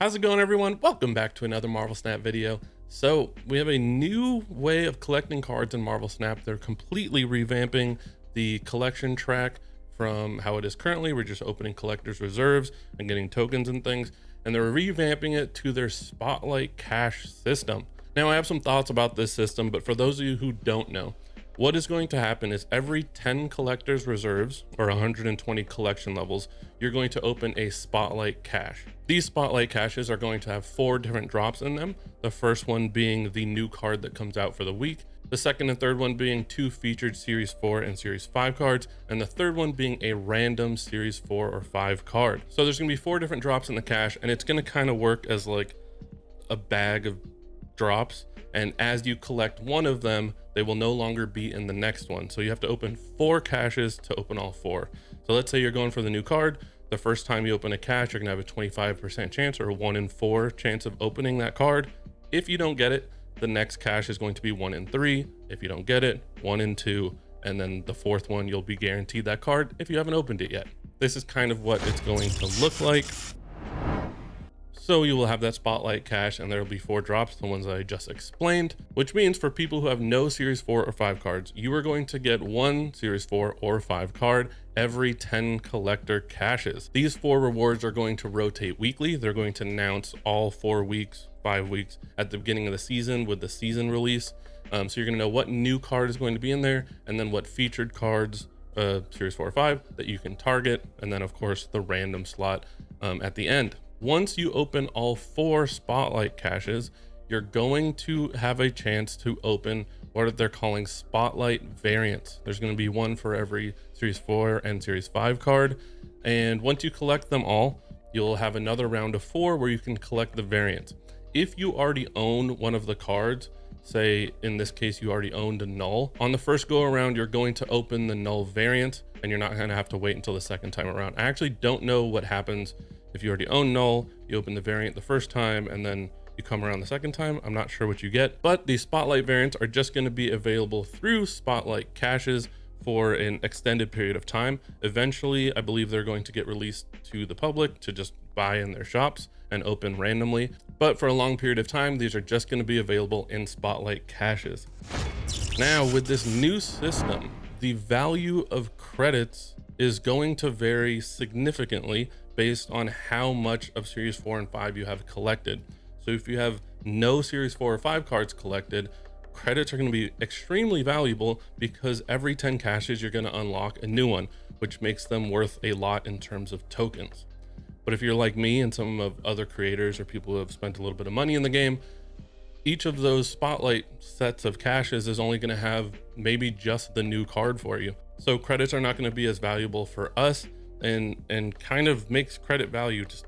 How's it going, everyone? Welcome back to another Marvel Snap video. So we have a new way of collecting cards in Marvel Snap. They're completely revamping the collection track from how it is currently. We're just opening collector's reserves and getting tokens and things, and they're revamping it to their Spotlight Cash system. Now, I have some thoughts about this system, but for those of you who don't know, what is going to happen is every 10 collector's reserves or 120 collection levels, you're going to open a Spotlight Cache. These Spotlight Caches are going to have 4 different drops in them. The first one being the new card that comes out for the week. The second and third one being 2 featured Series 4 and Series 5 cards. And the third one being a random Series 4 or 5 card. So there's going to be 4 different drops in the cache, and it's going to kind of work as like a bag of drops. And as you collect one of them, they will no longer be in the next one. So you have to open 4 caches to open all 4. So let's say you're going for the new card. The first time you open a cache, you're gonna have a 25% chance or 1 in 4 chance of opening that card. If you don't get it, the next cache is going to be 1 in 3. If you don't get it, 1 in 2. And then the 4th one, you'll be guaranteed that card if you haven't opened it yet. This is kind of what it's going to look like. So you will have that Spotlight Cache, and there will be 4 drops, the ones that I just explained, which means for people who have no Series 4 or 5 cards, you are going to get 1 Series 4 or 5 card every 10 collector caches. These 4 rewards are going to rotate weekly. They're going to announce all 4 weeks, 5 weeks at the beginning of the season with the season release. So you're going to know what new card is going to be in there, and then what featured cards, Series 4 or 5, that you can target, and then of course the random slot at the end. Once you open all 4 Spotlight Caches, you're going to have a chance to open what they're calling Spotlight variants. There's going to be 1 for every Series 4 and Series 5 card. And once you collect them all, you'll have another round of 4 where you can collect the variants. If you already own one of the cards, say in this case you already owned a null, on the first go around you're going to open the null variant, and you're not going to have to wait until the second time around. I actually don't know what happens if you already own null, you open the variant the first time and then you come around the second time. I'm not sure what you get, but the Spotlight variants are just going to be available through Spotlight Caches for an extended period of time. Eventually, I believe they're going to get released to the public to just buy in their shops and open randomly. But for a long period of time, these are just going to be available in Spotlight Caches. Now, with this new system, the value of credits is going to vary significantly based on how much of Series 4 and 5 you have collected. So if you have no Series 4 or 5 cards collected, credits are going to be extremely valuable because every 10 caches you're going to unlock a new one, which makes them worth a lot in terms of tokens. But if you're like me and some of other creators or people who have spent a little bit of money in the game, each of those Spotlight sets of caches is only going to have maybe just the new card for you. So credits are not going to be as valuable for us, and kind of makes credit value just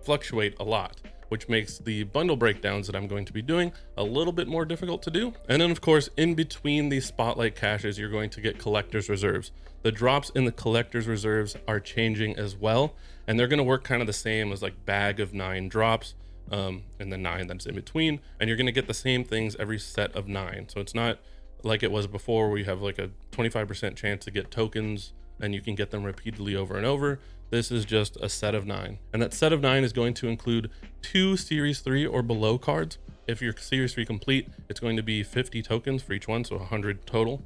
fluctuate a lot, which makes the bundle breakdowns that I'm going to be doing a little bit more difficult to do. And then of course, in between these Spotlight Caches, you're going to get collector's reserves. The drops in the collector's reserves are changing as well, and they're going to work kind of the same as like bag of 9 drops, and the 9 that's in between, and you're going to get the same things every set of 9. So it's not like it was before where you have like a 25% chance to get tokens and you can get them repeatedly over and over. This is just a set of 9, and that set of 9 is going to include 2 Series 3 or below cards. If you're Series 3 complete, it's going to be 50 tokens for each one, so 100 total.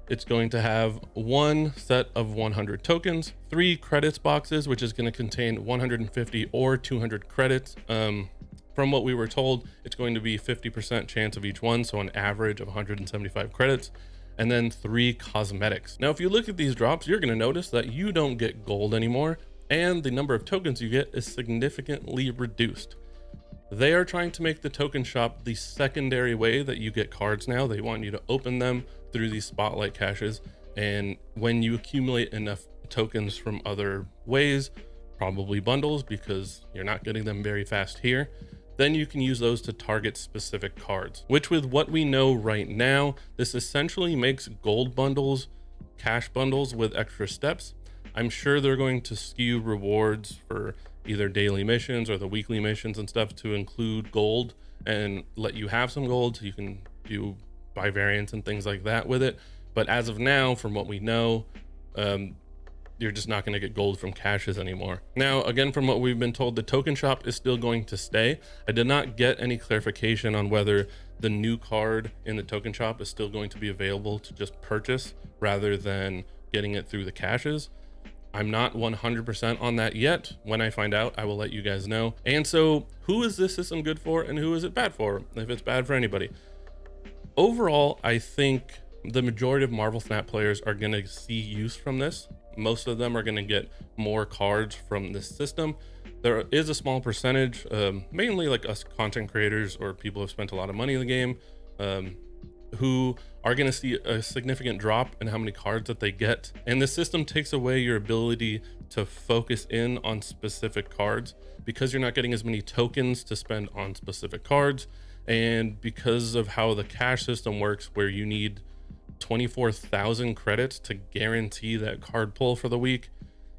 It's going to have 1 set of 100 tokens, 3 credits boxes, which is going to contain 150 or 200 credits. From what we were told, it's going to be 50% chance of each one, so an average of 175 credits. And then 3 cosmetics. Now, if you look at these drops, you're going to notice that you don't get gold anymore, and the number of tokens you get is significantly reduced. They are trying to make the token shop the secondary way that you get cards now. They want you to open them through these Spotlight Caches, and when you accumulate enough tokens from other ways, probably bundles because you're not getting them very fast here, then you can use those to target specific cards, which with what we know right now, this essentially makes gold bundles cash bundles with extra steps. I'm sure they're going to skew rewards for either daily missions or the weekly missions and stuff to include gold and let you have some gold so you can do buy variants and things like that with it. But as of now, from what we know, you're just not going to get gold from caches anymore. Now, again, from what we've been told, the token shop is still going to stay. I did not get any clarification on whether the new card in the token shop is still going to be available to just purchase rather than getting it through the caches. I'm not 100% on that yet. When I find out, I will let you guys know. And so who is this system good for and who is it bad for, if it's bad for anybody? Overall, I think the majority of Marvel Snap players are going to see use from this. Most of them are going to get more cards from this system. There is a small percentage, mainly like us content creators or people who have spent a lot of money in the game, who are going to see a significant drop in how many cards that they get. And the system takes away your ability to focus in on specific cards because you're not getting as many tokens to spend on specific cards. And because of how the cash system works, where you need 24,000 credits to guarantee that card pull for the week,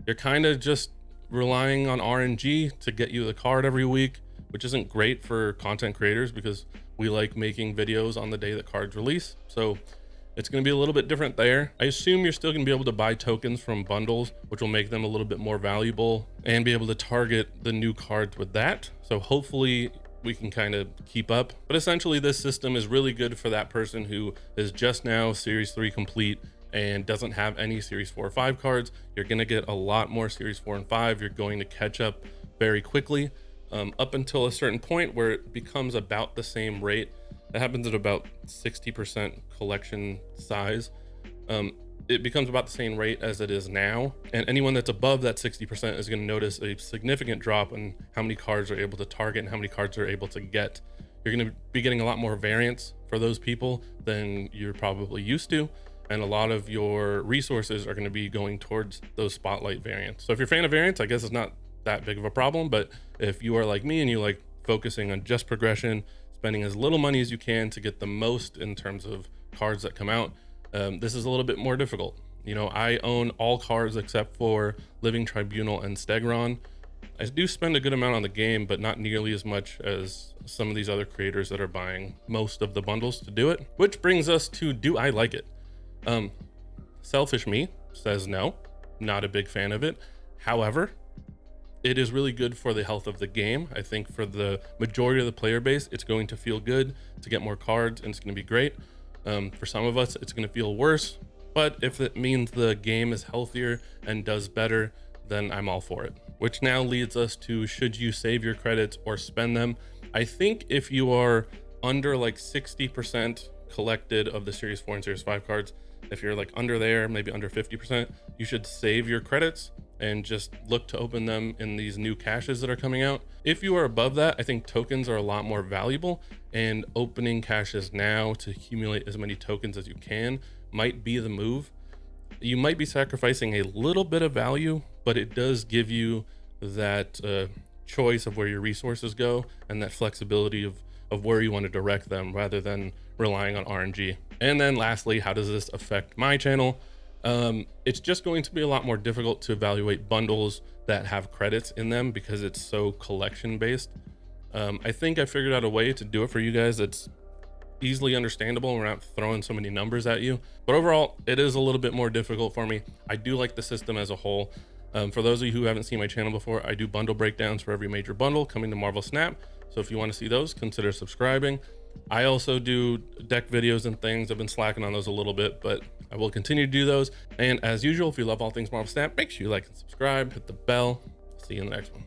you're kind of just relying on RNG to get you the card every week, which isn't great for content creators because we like making videos on the day that cards release. So it's going to be a little bit different there. I assume you're still going to be able to buy tokens from bundles, which will make them a little bit more valuable and be able to target the new cards with that. So hopefully we can kind of keep up. But essentially this system is really good for that person who is just now Series 3 complete and doesn't have any Series 4 or 5 cards. You're going to get a lot more Series 4 and 5. You're going to catch up very quickly. Up until a certain point where it becomes about the same rate. That happens at about 60% collection size. It becomes about the same rate as it is now. And anyone that's above that 60% is going to notice a significant drop in how many cards are able to target and how many cards are able to get. You're going to be getting a lot more variance for those people than you're probably used to. And a lot of your resources are going to be going towards those spotlight variants. So if you're a fan of variants, I guess it's not that big of a problem. But if you are like me and you like focusing on just progression, spending as little money as you can to get the most in terms of cards that come out, this is a little bit more difficult. You know, I own all cards except for Living Tribunal and Stegron. I do spend a good amount on the game, but not nearly as much as some of these other creators that are buying most of the bundles to do it. Which brings us to, do I like it? Selfish me says no, not a big fan of it. However, it is really good for the health of the game. I think for the majority of the player base, it's going to feel good to get more cards and it's going to be great. For some of us, it's going to feel worse, but if it means the game is healthier and does better, then I'm all for it. Which now leads us to, should you save your credits or spend them? I think if you are under like 60% collected of the Series 4 and Series 5 cards, if you're like under there, maybe under 50%, you should save your credits and just look to open them in these new caches that are coming out. If you are above that, I think tokens are a lot more valuable, and opening caches now to accumulate as many tokens as you can might be the move. You might be sacrificing a little bit of value, but it does give you that choice of where your resources go and that flexibility of where you want to direct them rather than relying on RNG. And then lastly, how does this affect my channel? It's just going to be a lot more difficult to evaluate bundles that have credits in them because it's so collection based. I think I figured out a way to do it for you guys that's easily understandable. We're not throwing so many numbers at you, but overall it is a little bit more difficult for me. I do like the system as a whole. For those of you who haven't seen my channel before, I do bundle breakdowns for every major bundle coming to Marvel Snap. So if you want to see those, consider subscribing. I also do deck videos and things. I've been slacking on those a little bit, but I will continue to do those. And as usual, if you love all things Marvel Snap, make sure you like and subscribe, hit the bell. See you in the next one.